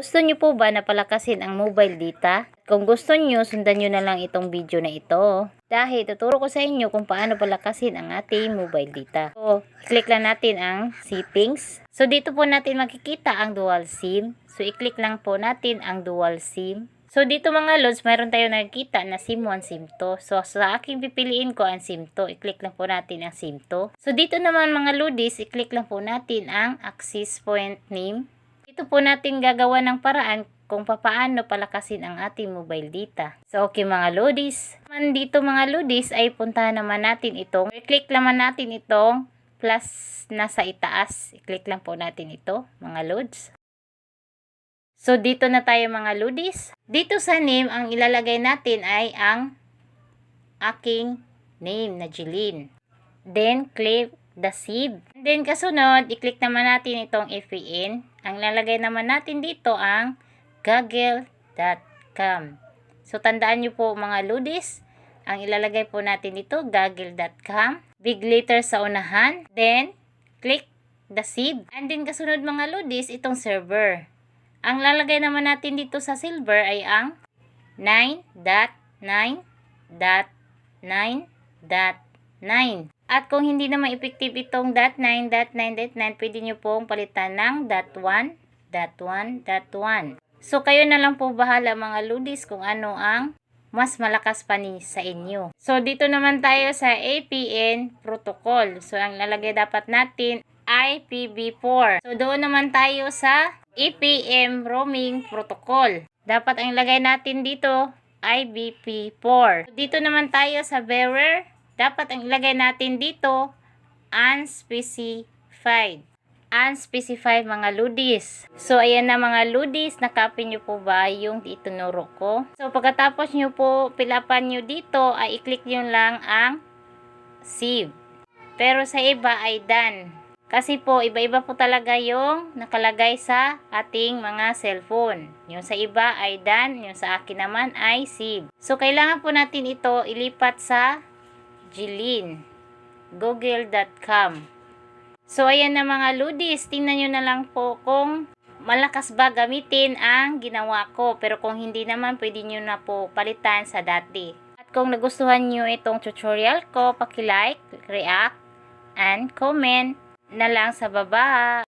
Gusto nyo po ba na palakasin ang mobile data? Kung gusto nyo, sundan nyo na lang itong video na ito. Dahil tuturo ko sa inyo kung paano palakasin ang ating mobile data. So, i-click lang natin ang settings. So, dito po natin makikita ang dual SIM. So, i-click lang po natin ang dual SIM. So, dito mga lods, mayroon tayo nakikita na SIM 1, SIM 2. So, sa aking pipiliin ko ang SIM 2. I-click lang po natin ang SIM 2. So, dito naman mga lodis, i-click lang po natin ang access point name. Dito po natin gagawa ng paraan kung paano palakasin ang ating mobile data. So, okay mga lodis. Dito mga lodis ay puntahan naman natin itong, i-click naman natin itong plus nasa itaas. I-click lang po natin ito mga lods. So, dito na tayo mga lodis. Dito sa name, ang ilalagay natin ay ang aking name na Jeline. Then, click the SIB. And then, kasunod, i-click naman natin itong FPN. Ang ilalagay naman natin dito ang Google.com. So, tandaan nyo po mga lodis, ang ilalagay po natin dito, Google.com. Big letter sa unahan. Then, click the SIB. And then, kasunod mga lodis, itong server. Ang lalagay naman natin dito sa silver ay ang 9.9.9.9. At kung hindi naman effective itong .9.9.9, pwede nyo pong palitan ng .1.1.1. So, kayo na lang po bahala mga lodis kung ano ang mas malakas pa sa inyo. So, dito naman tayo sa APN protocol. So, ang lalagay dapat natin IPv4. So, doon naman tayo sa EPM roaming protocol. Dapat ang ilagay natin dito IBP4. So, dito naman tayo sa bearer. Dapat ang ilagay natin dito unspecified. Unspecified mga lodis. So, ayan na mga lodis. Nakapin nyo po ba yung itinuro ko? So, pagkatapos nyo po pilapan nyo dito, ay i-click nyo lang ang save. Pero sa iba ay done. Kasi po, iba-iba po talaga yung nakalagay sa ating mga cellphone. Yung sa iba ay done, yung sa akin naman ay save. So, kailangan po natin ito ilipat sa Jeline. Google.com. So, ayan na mga lodis. Tingnan nyo na lang po kung malakas ba gamitin ang ginawa ko. Pero kung hindi naman, pwede nyo na po palitan sa dati. At kung nagustuhan nyo itong tutorial ko, paki-like, react, and comment na lang sa baba.